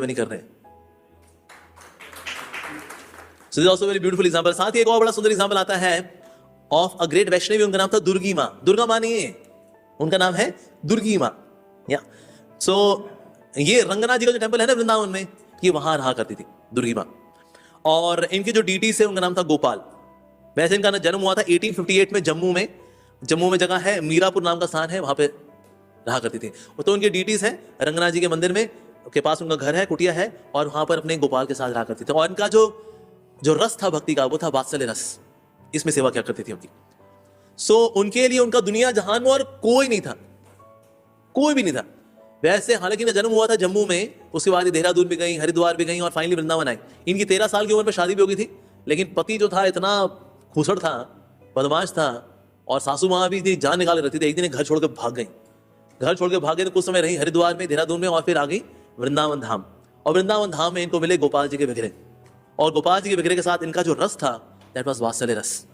नहीं कर रहे हैं। So this is also a very beautiful example. साथ ही एक और बड़ा सुंदर एग्जाम्पल आता है ऑफ अ ग्रेट वैष्णवी, उनका नाम था दुर्गी माँ। दुर्गा माँ नहीं है, उनका नाम है दुर्गी माँ। या सो ये रंगनाथ जी का जो टेंपल है ना वृंदावन में, ये वहां रहा करती थी दुर्गी माँ। और इनके जो डीटी से उनका नाम था गोपाल। वैसे इनका जन्म हुआ था 1858 में जम्मू में। जम्मू में जगह है मीरापुर नाम का स्थान है, वहां पे रहा करती थी। तो उनके डीटीज है रंगनाथ जी के मंदिर में के पास उनका घर है, कुटिया है, और वहां पर अपने गोपाल के साथ रहा करती थी। और इनका जो रस था भक्ति का, वो था वात्सल्य रस। इसमें सेवा क्या करती थी उनकी। सो उनके लिए उनका दुनिया जहान में और कोई नहीं था, कोई भी नहीं था। वैसे हालांकि इनका जन्म हुआ था जम्मू में, उसके बाद देहरादून भी गई, हरिद्वार भी गई, और फाइनली वृंदावन आई। इनकी 13 साल की उम्र पर शादी भी हो गई थी। लेकिन पति जो था इतना खूसड़ था, बदमाश था, और सासू माँ भी थी जान निकाल रहती थी। एक दिन घर छोड़ के भाग गई। घर छोड़ के भागे तो कुछ समय रही हरिद्वार में, देहरादून में, और फिर आ गई वृंदावन धाम। और वृंदावन धाम में इनको मिले गोपाल जी के विग्रह। और गोपाल जी के विग्रह के साथ इनका जो रस था, दैट वाज वात्सल्य रस।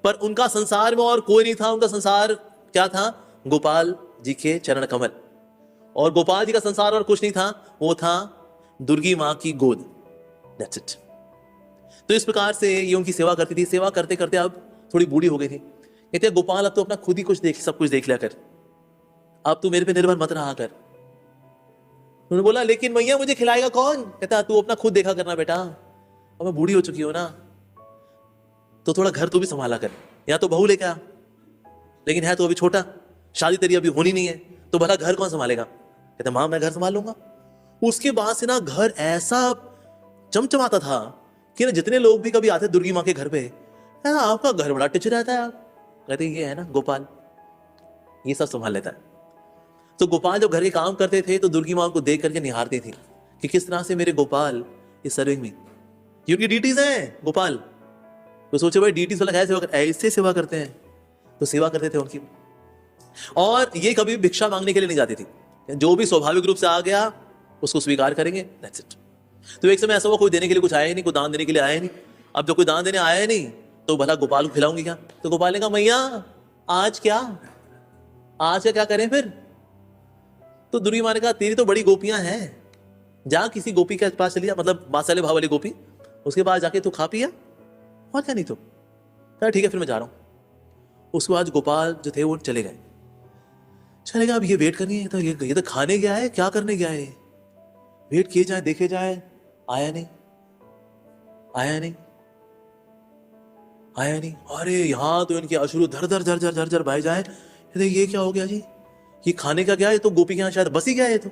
पर उनका संसार में और कोई नहीं था। उनका संसार क्या था? गोपाल जी के चरण कमल। और गोपाल जी का संसार और कुछ नहीं था, वो था दुर्गी माँ की गोद। That's it. तो इस प्रकार से ये उनकी सेवा करती थी। सेवा करते करते अब थोड़ी बूढ़ी हो गई थी। कहते गोपाल अब तो अपना खुद ही कुछ देख, सब कुछ देख लिया कर, अब तू मेरे पे निर्भर मत रहा कर। उन्होंने बोला लेकिन मैया मुझे खिलाएगा कौन? कहता तू अपना खुद देखा करना बेटा, अब मैं बूढ़ी हो चुकी हूं ना, तो थोड़ा घर तू भी संभाला कर, या तो बहू लेके आ, लेकिन है तो अभी छोटा, शादी तेरी अभी होनी नहीं है, तो भला घर कौन संभालेगा? कहते मां मैं घर संभाल लूंगा। उसके बाद से ना घर ऐसा चमचमाता था कि ना जितने लोग भी कभी आते दुर्गी माँ के घर पे, आपका घर बड़ा टिच रहता है। आप कहते ये है ना गोपाल, ये सब संभाल लेता है। तो गोपाल जब घर के काम करते थे तो दुर्गी माँ को देख करके निहारती थी कि किस तरह से मेरे गोपाल इस सर्विंग में, क्योंकि डीटीज हैं गोपाल। तो सोचे भाई डीटीज वाला ऐसे सेवा करते हैं, तो सेवा करते थे उनकी। और ये कभी भिक्षा मांगने के लिए नहीं जाती थी, जो भी स्वाभाविक रूप से आ गया उसको स्वीकार करेंगे, दैट्स इट। तो एक समय ऐसा हुआ कोई देने के लिए कुछ आया ही नहीं, कोई दान देने के लिए आया नहीं। अब जब कोई दान देने आया नहीं तो भला गोपाल को खिलाऊंगी क्या? तो गोपाल ने कहा मैया आज का क्या करें फिर? तो दुर्गी माँ ने कहा तेरी तो बड़ी गोपियां हैं, जा किसी गोपी के पास चली जा, मतलब वात्सल्य भाव वाली गोपी, उसके पास जाके तू खा पिया, और क्या नहीं तो। ठीक है फिर मैं जा रहा हूं। उसके बाद गोपाल जो थे वो चले गए। अब ये वेट करनी है, तो ये तो खाने गया है, क्या करने गया है? वेट किए जाए, देखे जाए, आया नहीं। अरे यहां तो इनके अश्रु धर धर बह जाए। ये क्या हो गया जी? ये खाने का क्या है? तो गोपी के यहाँ शायद बस ही गया है। तो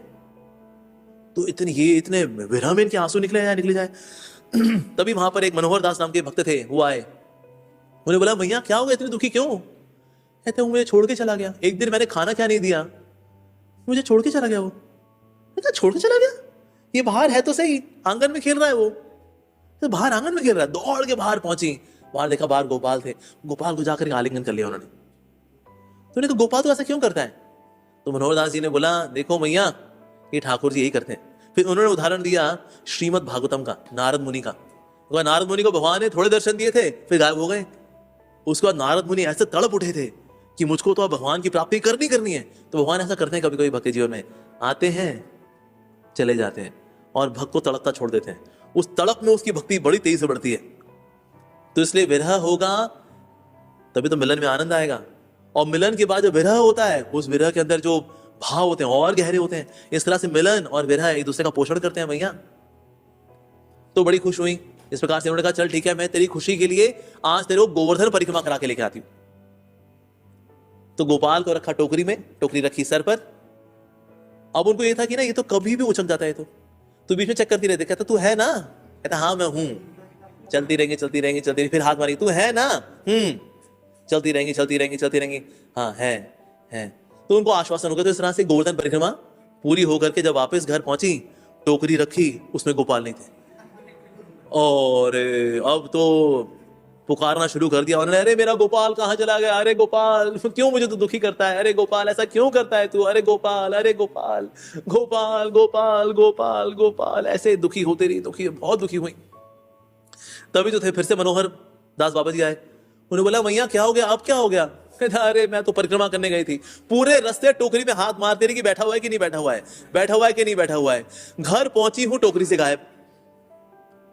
इतने विरह में इनके आंसू निकले जाए। तभी वहां पर एक मनोहर दास नाम के भक्त थे, वो आए। उन्होंने बोला भैया क्या हो गया, इतनी दुखी क्यों? कहते मुझे छोड़ के चला गया। एक दिन मैंने खाना क्या नहीं दिया, मुझे छोड़ के चला गया। वो छोड़ के चला गया? ये बाहर है तो सही, आंगन में खेल रहा है वो, तो बाहर आंगन में खेल रहा है। दौड़ के बाहर पहुंची, बाहर देखा बाहर गोपाल थे। गोपाल को जाकर आलिंगन कर लिया उन्होंने। तो उन्होंने कहा गोपाल तो ऐसा क्यों करता है? तो मनोहर दास जी ने बोला देखो मैया ये ठाकुर जी यही करते हैं। फिर उन्होंने उदाहरण दिया श्रीमद् भागवतम का, नारद मुनि का। नारद मुनि को भगवान ने थोड़े दर्शन दिए थे, फिर गायब हो गए। उसके बाद नारद मुनि ऐसे तड़प उठे थे कि मुझको तो अब भगवान की प्राप्ति करनी है। तो भगवान ऐसा करते हैं, कभी कभी भक्त के जीवन में आते हैं चले जाते हैं और भक्त को तड़पता छोड़ देते हैं। उस तड़प में उसकी भक्ति बड़ी तेजी से बढ़ती है। तो इसलिए विरह होगा तभी तो मिलन में आनंद आएगा। और मिलन के बाद जो विरह होता है, उस विरह के अंदर जो भाव होते हैं और गहरे होते हैं। इस तरह से मिलन और विरह एक दूसरे का पोषण करते हैं भैया। तो बड़ी खुश हुई। इस प्रकार से उन्होंने कहा चल ठीक है, मैं तेरी खुशी के लिए आज तेरे को गोवर्धन परिक्रमा करा के लेके आती हूं। तो गोपाल को रखा टोकरी में, टोकरी रखी सर पर। अब उनको ये था कि ना ये तो कभी भी उछक जाता है, तो बीच में चेक करती रहती। कहता तू है ना? कहता हाँ मैं हूं। चलती रहेंगी। फिर हाथ मारी, तू है ना? चलती रहेंगी। हाँ है। तो उनको आश्वासन हो गया। तो इस तरह से गोवर्धन परिक्रमा पूरी होकर के जब वापस घर पहुंची, टोकरी रखी, उसमें गोपाल नहीं थे। और अब तो पुकारना शुरू कर दिया उन्होंने, अरे मेरा गोपाल कहाँ चला गया? अरे गोपाल क्यों मुझे तो दुखी करता है? अरे गोपाल ऐसा क्यों करता है तू? अरे गोपाल ऐसे दुखी होते रही, बहुत दुखी हुई। तभी जो थे फिर से मनोहर दास बाबा जी आए। उन्होंने बोला भैया क्या हो गया? अब क्या हो गया? कहता अरे मैं तो परिक्रमा करने गई थी, पूरे रास्ते टोकरी में हाथ मारते रही कि बैठा हुआ है कि नहीं बैठा हुआ है, बैठा हुआ है कि नहीं बैठा हुआ है। घर पहुंची हूं, टोकरी से गायब।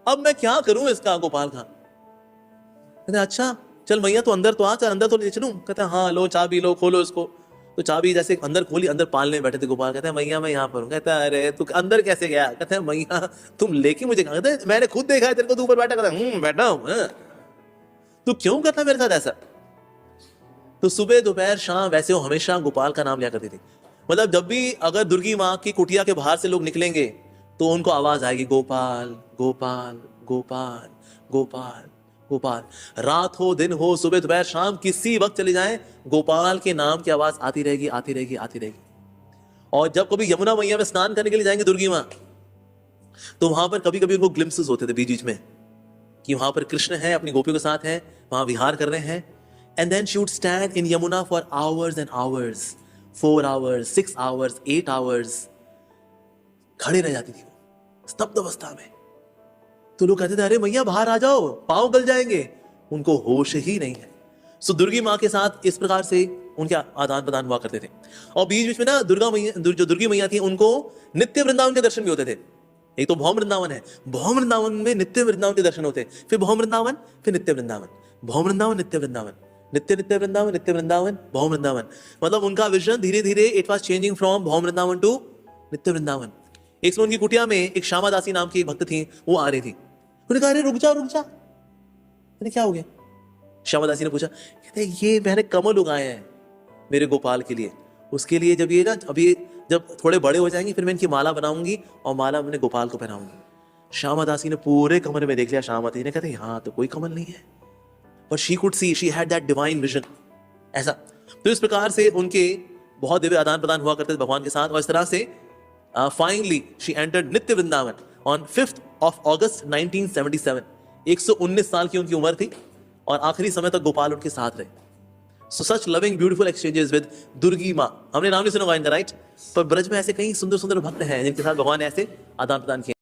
अब मैं क्या करूं इसका, गोपाल का। कहते अच्छा चल मैया तो अंदर तो आ, चल अंदर तो ले चलूं। कहते हाँ लो चाबी लो, खोलो इसको। तो चाबी जैसे अंदर खोली, अंदर पालने बैठे थे गोपाल। कहते हैं मैया मैं यहाँ पर हूँ। कहता है अरे तू अंदर कैसे गया। कहते हैं मैया तुम लेके मुझे कहा। कहते हैं मैंने खुद देखा है तेरे को, तू ऊपर बैठा। कहता बैठा हूँ। तू क्यों करता मेरे साथ ऐसा। तो सुबह दोपहर शाम वैसे वो हमेशा गोपाल का नाम लिया करती थी। मतलब जब भी अगर दुर्गी माँ की कुटिया के बाहर से लोग निकलेंगे तो उनको आवाज आएगी गोपाल गोपाल गोपाल गोपाल गोपाल। रात हो दिन हो, सुबह दोपहर शाम, किसी वक्त चले जाएं, गोपाल के नाम की आवाज आती रहेगी आती रहेगी आती रहेगी। और जब कभी यमुना मैया में स्नान करने के लिए जाएंगे दुर्गी माँ, तो वहां पर कभी कभी उनको ग्लिम्सेस होते थे बीच बीच में कि वहां पर कृष्ण है अपनी गोपियों के साथ है, वहां विहार कर रहे हैं। And then she would stand in Yamuna for hours and hours, 4 hours 6 hours 8 hours, खड़े रह जाती थी वो स्तब्ध अवस्था में। तो लोग कहते थे अरे मैया बाहर आ जाओ, पांव गल जाएंगे। उनको होश ही नहीं है। सो दुर्गी माँ के साथ इस प्रकार से उनके आदान प्रदान हुआ करते थे। और बीच बीच में ना दुर्गा मैया, जो दुर्गी मैया थी, उनको नित्य वृंदावन के दर्शन भी होते थे। एक तो भौम वृंदावन है, भौम वृंदावन में नित्य वृंदावन के दर्शन होते, फिर भौम वृंदावन, फिर नित्य वृंदावन, भौम वृंदावन नित्य वृंदावन, नित्य नित्य वृंदावन, नित्य वृंदावन, भौम वृंदावन। मतलब उनका विजन धीरे धीरे इट वाज चेंजिंग फ्रॉम भौम वृंदावन टू नित्य वृंदावन। एक समय उनकी कुटिया में एक श्यामा दासी नाम की एक भक्त थी, वो आ रही थी। उन्होंने कहा अरे रुक जा रुक जा। मैंने क्या हो गया। श्यामा दासी ने पूछा। कहते ये मैंने कमल उगाए हैं मेरे गोपाल के लिए, उसके लिए जब ये ना अभी जब थोड़े बड़े हो जाएंगे फिर मैं इनकी माला बनाऊंगी और माला मैंने गोपाल को पहनाऊंगी। श्यामा दासी ने पूरे कमरे में देख लिया। श्यामा दासी ने कहते यहाँ तो कोई कमल नहीं है, पर she could see, she had that divine vision. ऐसा तो इस प्रकार से उनके बहुत दिव्य आदान प्रदान हुआ करते थे भगवान के साथ। और इस तरह से फाइनली शी एंटर्ड नित्य Vrindavan on 5th of August 1977। 119 साल की उनकी उम्र थी और आखिरी समय तक गोपाल उनके साथ रहे। सो सच लविंग ब्यूटीफुल एक्सचेंजेस विद दुर्गी माँ। हमने नाम नहीं सुना इनका, राइट? पर ब्रज में ऐसे कई सुंदर सुंदर भक्त हैं जिनके साथ भगवान ने ऐसे आदान प्रदान किए।